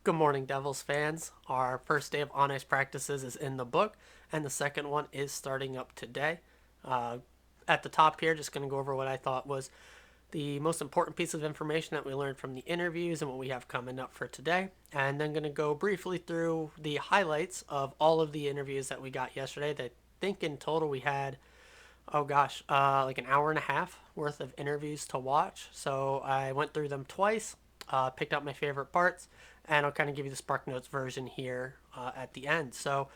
Good morning, Devils fans. Our first day of on ice practices is in the book, and the second one is starting up today. Uh, at the top here, just going to go over what I thought was the most important piece of information that we learned from the interviews and what we have coming up for today. And then going to go briefly through the highlights of all of the interviews that we got yesterday. I think in total we had, like an hour and a half worth of interviews to watch. So I went through them twice, picked out my favorite parts, and I'll kind of give you the Spark Notes version here at the end. So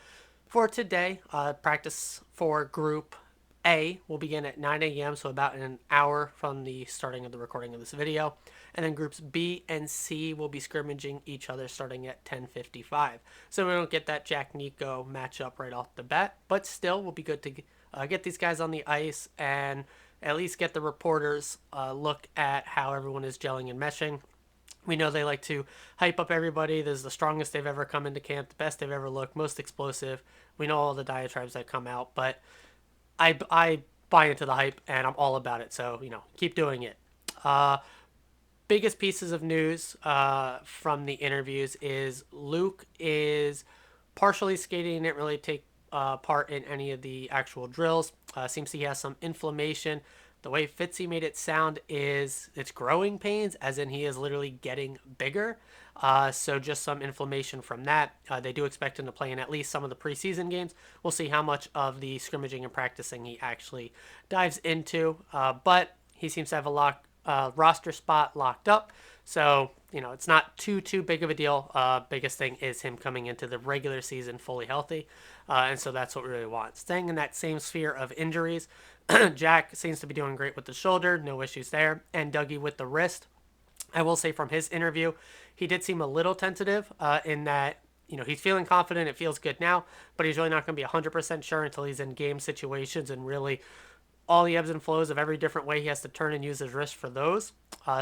for today, practice for Group A will begin at 9 a.m., so about an hour from the starting of the recording of this video. And then groups B and C will be scrimmaging each other starting at 10:55. So we don't get that Jack Nico matchup right off the bat, but still will be good to get these guys on the ice and at least get the reporters look at how everyone is gelling and meshing. We know they like to hype up everybody. This is the strongest they've ever come into camp, the best they've ever looked, most explosive. We know all the diatribes that come out, but I buy into the hype and I'm all about it. So, keep doing it. Uh, Biggest pieces of news from the interviews is Luke is partially skating, didn't really take part in any of the actual drills. Seems he has some inflammation. The way Fitzy made it sound is it's growing pains, as in he is literally getting bigger. So just some inflammation from that. They do expect him to play in at least some of the preseason games. We'll see how much of the scrimmaging and practicing he actually dives into. But he seems to have a roster spot locked up. So, it's not too big of a deal. Biggest thing is him coming into the regular season fully healthy. And so that's what we really want. Staying in that same sphere of injuries, Jack seems to be doing great with the shoulder. No issues there. And Dougie with the wrist. I will say from his interview, he did seem a little tentative in that, he's feeling confident. It feels good now, but he's really not going to be 100% sure until he's in game situations and really all the ebbs and flows of every different way he has to turn and use his wrist for those.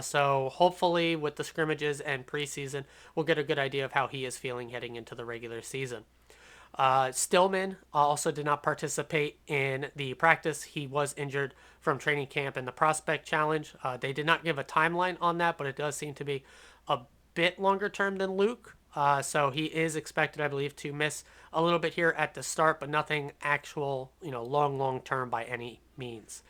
So hopefully with the scrimmages and preseason, we'll get a good idea of how he is feeling heading into the regular season. Stillman also did not participate in the practice. He was injured from training camp and the prospect challenge. They did not give a timeline on that, but it does seem to be a bit longer term than Luke. So he is expected, I believe, to miss a little bit here at the start, but nothing actual, long term by any means.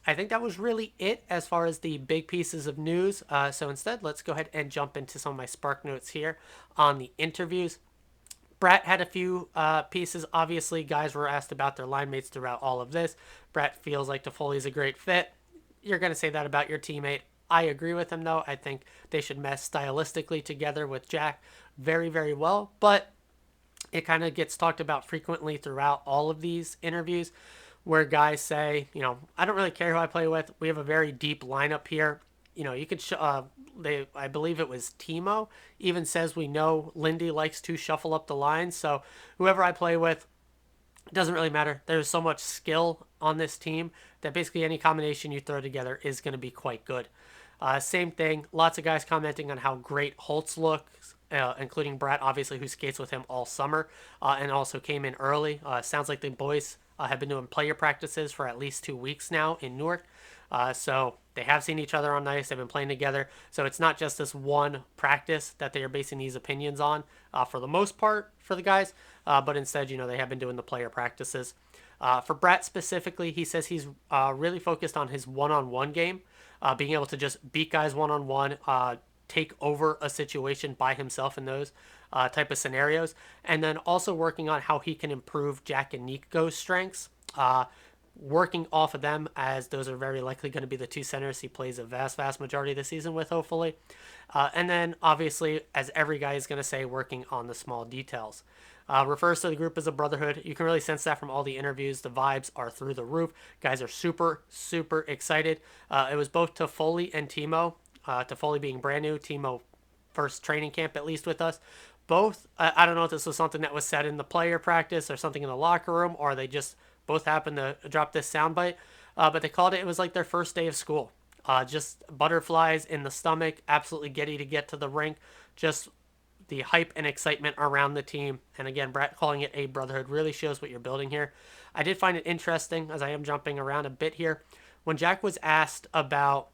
I think that was really it as far as the big pieces of news. So instead, let's go ahead and jump into some of my Spark Notes here on the interviews. Brett had a few pieces. Obviously, guys were asked about their line mates throughout all of this. Brett feels like Toffoli is a great fit. You're going to say that about your teammate. I agree with him, though. I think they should mesh stylistically together with Jack very, very well. But it kind of gets talked about frequently throughout all of these interviews where guys say, I don't really care who I play with. We have a very deep lineup here. You could I believe it was Timo even says we know Lindy likes to shuffle up the line, so whoever I play with, it doesn't really matter. There's so much skill on this team that basically any combination you throw together is going to be quite good. Same thing. Lots of guys commenting on how great Holtz looks, including Brett, obviously, who skates with him all summer and also came in early. Sounds like the boys have been doing player practices for at least 2 weeks now in Newark. So they have seen each other on ice. They've been playing together. So it's not just this one practice that they are basing these opinions on for the most part for the guys. But instead, they have been doing the player practices. For Brett specifically, he says he's really focused on his one-on-one game, being able to just beat guys one-on-one, take over a situation by himself in those type of scenarios, and then also working on how he can improve Jack and Nico's strengths, working off of them, as those are very likely going to be the two centers he plays a vast majority of the season with, hopefully. And then, obviously, as every guy is going to say, working on the small details. Refers to the group as a brotherhood. You can really sense that from all the interviews. The vibes are through the roof. Guys are super excited. It was both Toffoli and Timo. Toffoli being brand new, Timo first training camp at least with us. Both, I don't know if this was something that was said in the player practice or something in the locker room, or they just both happened to drop this soundbite. But they called it was like their first day of school. Just butterflies in the stomach, absolutely giddy to get to the rink. Just the hype and excitement around the team. And again, Brett calling it a brotherhood really shows what you're building here. I did find it interesting, as I am jumping around a bit here, when Jack was asked about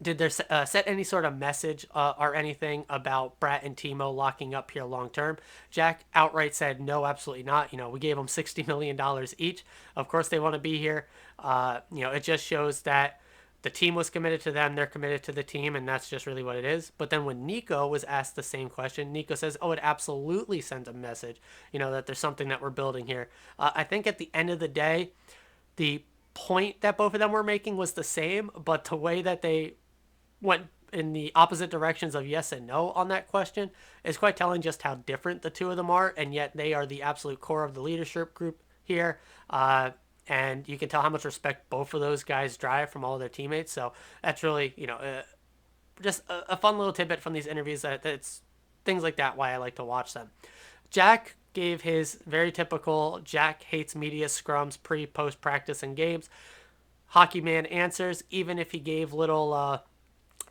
did there set any sort of message or anything about Brat and Timo locking up here long term? Jack outright said no, absolutely not. We gave them $60 million each. Of course, they want to be here. It just shows that the team was committed to them, they're committed to the team, and that's just really what it is. But then when Nico was asked the same question, Nico says, "Oh, it absolutely sends a message. That there's something that we're building here." I think at the end of the day, the point that both of them were making was the same, but the way that they went in the opposite directions of yes and no on that question is quite telling just how different the two of them are, and yet they are the absolute core of the leadership group here. And you can tell how much respect both of those guys drive from all of their teammates. So that's really, just a fun little tidbit from these interviews that's things like that why I like to watch them. Jack gave his very typical Jack hates media scrums pre, post practice and games. Hockey man answers, even if he gave little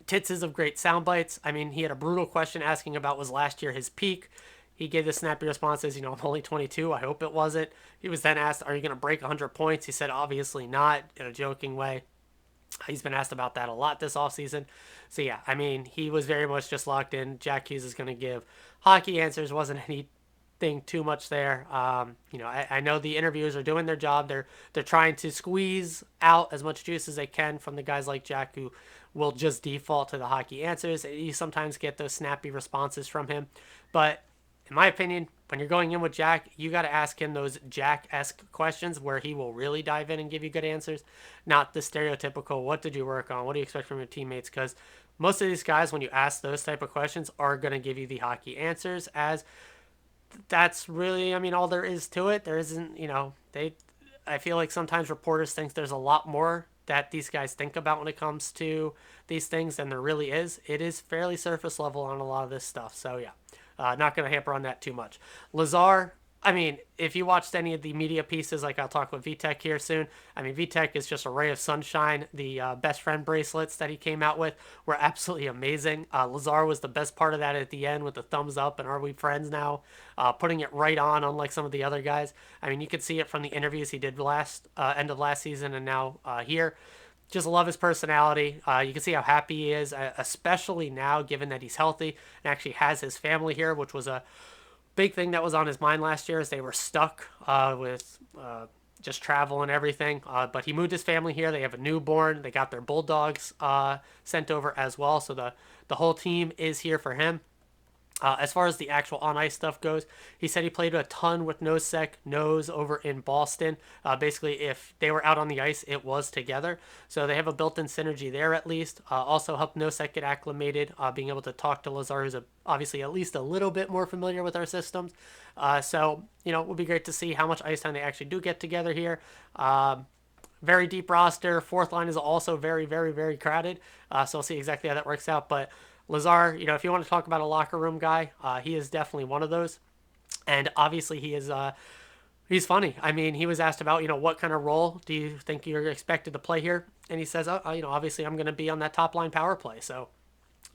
titses of great sound bites. I mean, he had a brutal question asking about was last year his peak. He gave the snappy responses, I'm only 22. I hope it wasn't. He was then asked, are you going to break 100 points? He said, obviously not, in a joking way. He's been asked about that a lot this offseason. So, yeah, I mean, he was very much just locked in. Jack Hughes is going to give hockey answers. Wasn't anything too much there. I know the interviewers are doing their job. They're trying to squeeze out as much juice as they can from the guys like Jack who will just default to the hockey answers. You sometimes get those snappy responses from him. But in my opinion, when you're going in with Jack, you got to ask him those Jack-esque questions where he will really dive in and give you good answers, not the stereotypical, what did you work on? What do you expect from your teammates? Because most of these guys, when you ask those type of questions, are going to give you the hockey answers, as that's really, all there is to it. There isn't, I feel like sometimes reporters think there's a lot more that these guys think about when it comes to these things than there really is. It is fairly surface level on a lot of this stuff. So, yeah, not going to hamper on that too much. Lazar, if you watched any of the media pieces, like I'll talk with VTech here soon, VTech is just a ray of sunshine. The best friend bracelets that he came out with were absolutely amazing. Lazar was the best part of that at the end with the thumbs up and are we friends now? Putting it right on, unlike some of the other guys. You could see it from the interviews he did end of last season and now here. Just love his personality. You can see how happy he is, especially now, given that he's healthy and actually has his family here, which was a big thing that was on his mind last year, as they were stuck with just travel and everything. But he moved his family here. They have a newborn. They got their bulldogs sent over as well. So the whole team is here for him. As far as the actual on-ice stuff goes, he said he played a ton with Nosek Nose over in Boston. Basically, if they were out on the ice, it was together. So they have a built-in synergy there at least. Also helped Nosek get acclimated, being able to talk to Lazar, who's obviously at least a little bit more familiar with our systems. So, it would be great to see how much ice time they actually do get together here. Very deep roster. Fourth line is also very, very, very crowded. So we'll see exactly how that works out. But Lazar, if you want to talk about a locker room guy, he is definitely one of those. And obviously he is he's funny. He was asked about, what kind of role do you think you're expected to play here? And he says, obviously I'm going to be on that top line power play. So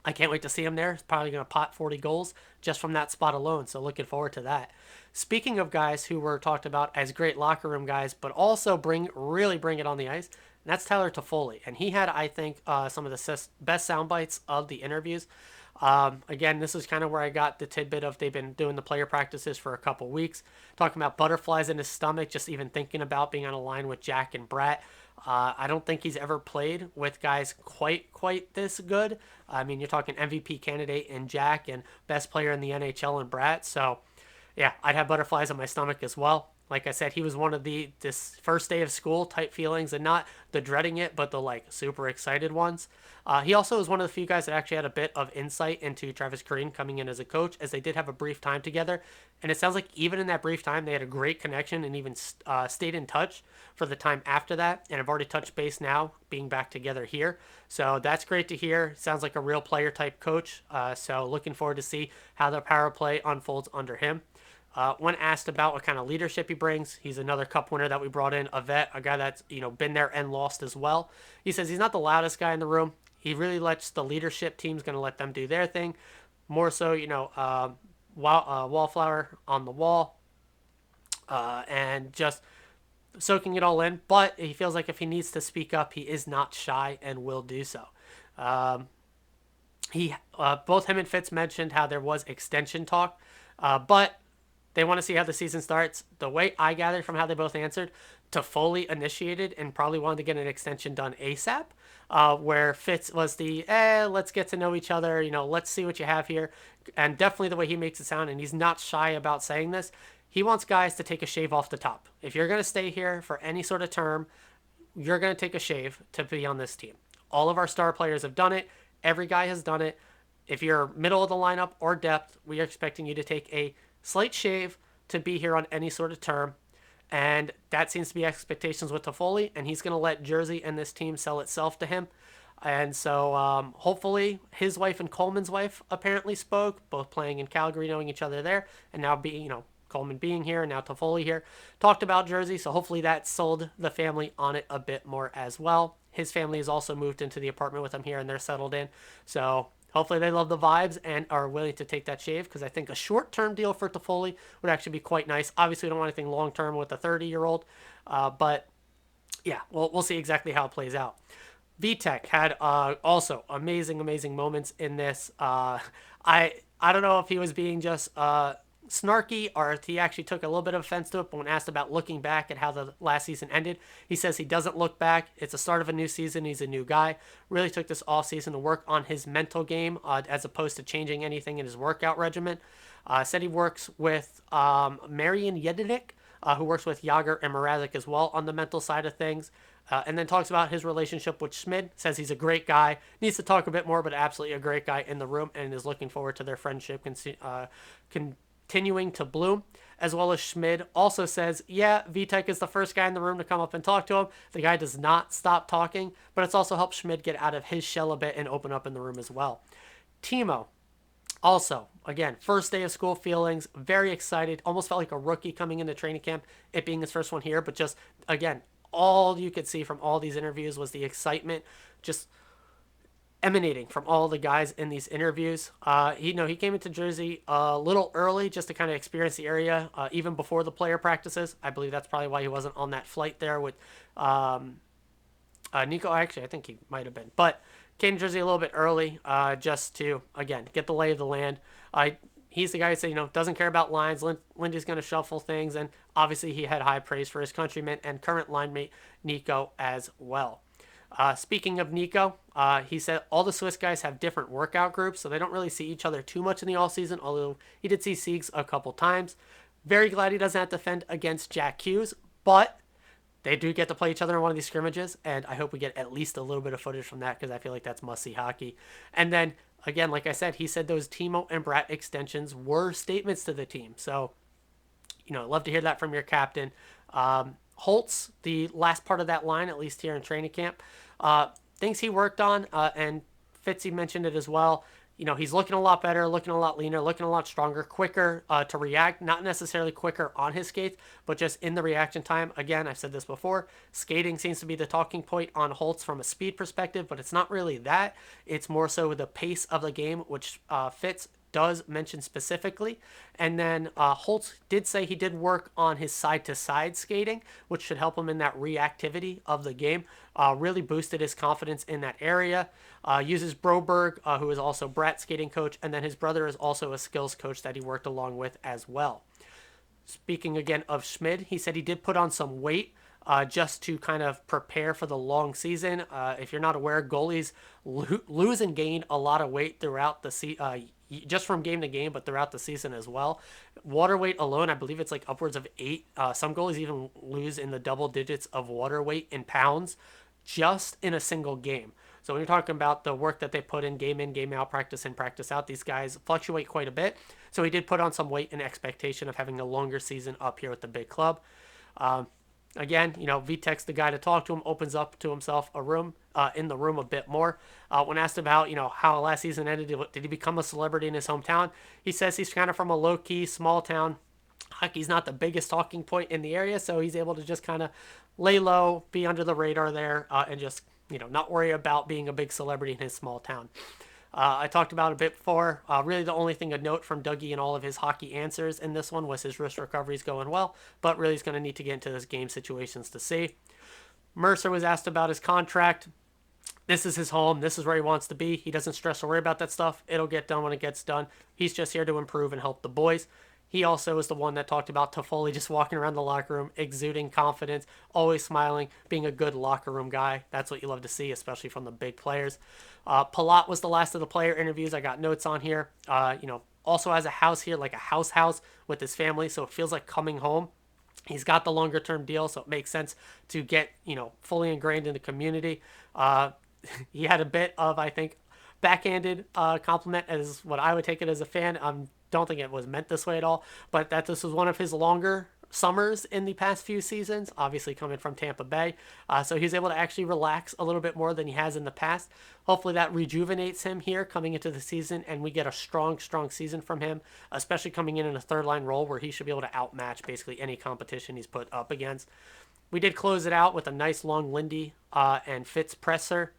I can't wait to see him there. He's probably going to pot 40 goals just from that spot alone. So looking forward to that. Speaking of guys who were talked about as great locker room guys, but also really bring it on the ice, and that's Tyler Toffoli. And he had, I think, some of the best sound bites of the interviews. Again, this is kind of where I got the tidbit of they've been doing the player practices for a couple weeks, talking about butterflies in his stomach, just even thinking about being on a line with Jack and Brat. I don't think he's ever played with guys quite this good. You're talking MVP candidate in Jack and best player in the NHL in Brat. So, yeah, I'd have butterflies in my stomach as well. Like I said, he was one of this first day of school type feelings, and not the dreading it, but the super excited ones. He also was one of the few guys that actually had a bit of insight into Travis Green coming in as a coach, as they did have a brief time together. And it sounds like even in that brief time, they had a great connection and even stayed in touch for the time after that. And have already touched base now, being back together here. So that's great to hear. Sounds like a real player type coach. So looking forward to see how the power play unfolds under him. When asked about what kind of leadership he brings, he's another cup winner that we brought in, a vet, a guy that's been there and lost as well. He says he's not the loudest guy in the room. He really lets the leadership team's going to let them do their thing. More so, wallflower on the wall, and just soaking it all in. But he feels like if he needs to speak up, he is not shy and will do so. Both him and Fitz mentioned how there was extension talk, but they want to see how the season starts. The way I gathered from how they both answered, Toffoli initiated and probably wanted to get an extension done ASAP. Where Fitz was let's get to know each other, let's see what you have here. And definitely the way he makes it sound, and he's not shy about saying this, he wants guys to take a shave off the top. If you're going to stay here for any sort of term, you're going to take a shave to be on this team. All of our star players have done it. Every guy has done it. If you're middle of the lineup or depth, we are expecting you to take a slight shave to be here on any sort of term. And that seems to be expectations with Toffoli, and he's going to let Jersey and this team sell itself to him. And so hopefully his wife and Coleman's wife apparently spoke, both playing in Calgary, knowing each other there, and now being, Coleman being here, and now Toffoli here, talked about Jersey. So hopefully that sold the family on it a bit more as well. His family has also moved into the apartment with him here, and they're settled in. So hopefully they love the vibes and are willing to take that shave, because I think a short-term deal for Toffoli would actually be quite nice. Obviously, we don't want anything long-term with a 30-year-old, but yeah, we'll see exactly how it plays out. VTech had also amazing moments in this. I don't know if he was being just snarky or if he actually took a little bit of offense to it, but when asked about looking back at how the last season ended, he says he doesn't look back. It's the start of a new season. He's a new guy. Really took this off season to work on his mental game as opposed to changing anything in his workout regimen. Said he works with Marian Jedinek, who works with Yager and Mrazek as well on the mental side of things. And then talks about his relationship with Schmid. Says he's a great guy. Needs to talk a bit more, but absolutely a great guy in the room, and is looking forward to their friendship continuing to bloom. As well as Schmid also says, yeah, Vitek is the first guy in the room to come up and talk to him. The guy does not stop talking, but it's also helped Schmid get out of his shell a bit and open up in the room as well. Timo, also, again, first day of school feelings, very excited, almost felt like a rookie coming into training camp, it being his first one here, but just, again, all you could see from all these interviews was the excitement just emanating from all the guys in these interviews. He came into Jersey a little early just to kind of experience the area, even before the player practices. I believe that's probably why he wasn't on that flight there with Nico. Actually, I think he might have been, but came to Jersey a little bit early just to, again, get the lay of the land. He's the guy who said, doesn't care about lines. Lindy's going to shuffle things. And obviously he had high praise for his countryman and current line mate, Nico, as well. Speaking of Nico, he said all the Swiss guys have different workout groups, so they don't really see each other too much in the offseason, although he did see Siegs a couple times. Very glad he doesn't have to defend against Jack Hughes, but they do get to play each other in one of these scrimmages, and I hope we get at least a little bit of footage from that, because I feel like that's must-see hockey. And then again, like I said, he said those Timo and Bratt extensions were statements to the team. So, love to hear that from your captain. Holtz, the last part of that line, at least here in training camp, things he worked on, and Fitzy mentioned it as well. He's looking a lot better, looking a lot leaner, looking a lot stronger, quicker to react, not necessarily quicker on his skates, but just in the reaction time. Again, I've said this before, skating seems to be the talking point on Holtz from a speed perspective, but it's not really that. It's more so the pace of the game, which Fitz does mention specifically. And then Holtz did say he did work on his side-to-side skating, which should help him in that reactivity of the game. Really boosted his confidence in that area. Uses Broberg, who is also Bratt's skating coach, and then his brother is also a skills coach that he worked along with as well. Speaking again of Schmid, he said he did put on some weight just to kind of prepare for the long season. If you're not aware, goalies lose and gain a lot of weight throughout the just from game to game, but throughout the season as well. Water weight alone, I believe it's like upwards of 8. Some goalies even lose in the double digits of water weight in pounds just in a single game. So when you're talking about the work that they put in, game out, practice in, practice out, these guys fluctuate quite a bit. So he did put on some weight in expectation of having a longer season up here with the big club. Again, Vitek's the guy to talk to him, opens up to himself in the room a bit more. When asked about, how last season ended, did he become a celebrity in his hometown? He says he's kind of from a low-key, small town. Hockey's not the biggest talking point in the area, so he's able to just kind of lay low, be under the radar there, and just, not worry about being a big celebrity in his small town. I talked about a bit before. Really, the only thing to note from Dougie and all of his hockey answers in this one was his wrist recovery is going well, but really he's going to need to get into those game situations to see. Mercer was asked about his contract. This is his home. This is where he wants to be. He doesn't stress or worry about that stuff. It'll get done when it gets done. He's just here to improve and help the boys. He also is the one that talked about Toffoli just walking around the locker room, exuding confidence, always smiling, being a good locker room guy. That's what you love to see, especially from the big players. Palat was the last of the player interviews. I got notes on here. Also has a house here, like a house with his family, so it feels like coming home. He's got the longer term deal, so it makes sense to get, fully ingrained in the community. He had a bit of, I think, backhanded compliment as what I would take it as a fan. Don't think it was meant this way at all, but that this was one of his longer summers in the past few seasons, obviously coming from Tampa Bay. So he's able to actually relax a little bit more than he has in the past. Hopefully that rejuvenates him here coming into the season, and we get a strong season from him, especially coming in a third line role where he should be able to outmatch basically any competition he's put up against. We did close it out with a nice long Lindy and Fitz presser.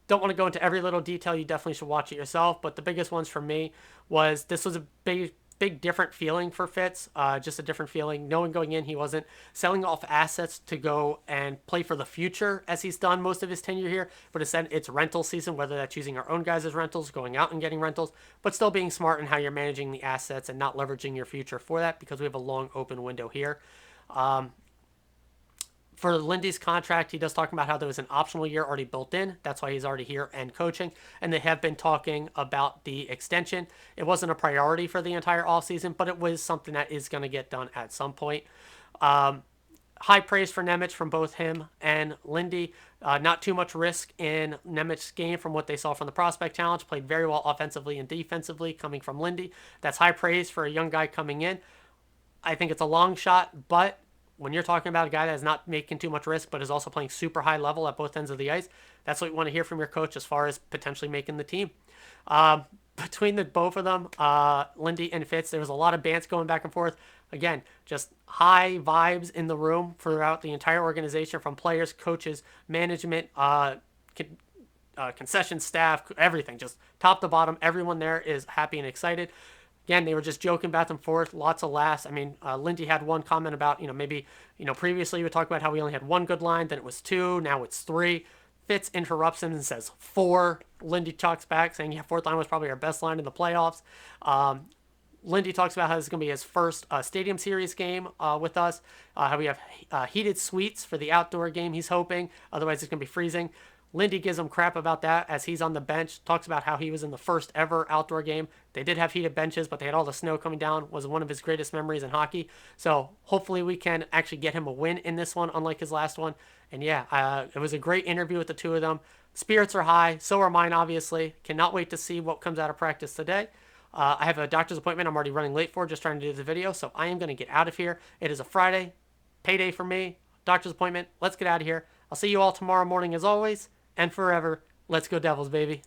Don't want to go into every little detail. You definitely should watch it yourself. But the biggest ones for me was this was a big different feeling for Fitz. Just a different feeling. Knowing going in, he wasn't selling off assets to go and play for the future as he's done most of his tenure here. But instead, it's rental season, whether that's using our own guys as rentals, going out and getting rentals, but still being smart in how you're managing the assets and not leveraging your future for that, because we have a long open window here. For Lindy's contract, he does talk about how there was an optional year already built in. That's why he's already here and coaching. And they have been talking about the extension. It wasn't a priority for the entire offseason, but it was something that is going to get done at some point. High praise for Nemec from both him and Lindy. Not too much risk in Nemec's game from what they saw from the prospect challenge. Played very well offensively and defensively coming from Lindy. That's high praise for a young guy coming in. I think it's a long shot, but when you're talking about a guy that is not making too much risk but is also playing super high level at both ends of the ice, that's what you want to hear from your coach as far as potentially making the team. Between the both of them, Lindy and Fitz, there was a lot of bants going back and forth. Again, just high vibes in the room throughout the entire organization, from players, coaches, management, concession staff, everything, just top to bottom. Everyone there is happy and excited. Again, they were just joking back and forth, lots of laughs. I mean, Lindy had one comment about, maybe, previously we would talk about how we only had one good line, then it was two, now it's three. Fitz interrupts him and says four. Lindy talks back saying, yeah, fourth line was probably our best line in the playoffs. Lindy talks about how this is going to be his first Stadium Series game with us, how we have heated suites for the outdoor game he's hoping, otherwise it's going to be freezing. Lindy gives him crap about that as he's on the bench, talks about how he was in the first ever outdoor game. They did have heated benches, but they had all the snow coming down. Was one of his greatest memories in hockey. So hopefully we can actually get him a win in this one, unlike his last one. And yeah, it was a great interview with the two of them. Spirits are high. So are mine, obviously. Cannot wait to see what comes out of practice today. I have a doctor's appointment I'm already running late for, just trying to do the video. So I am going to get out of here. It is a Friday. Payday for me. Doctor's appointment. Let's get out of here. I'll see you all tomorrow morning as always. And forever, let's go Devils, baby.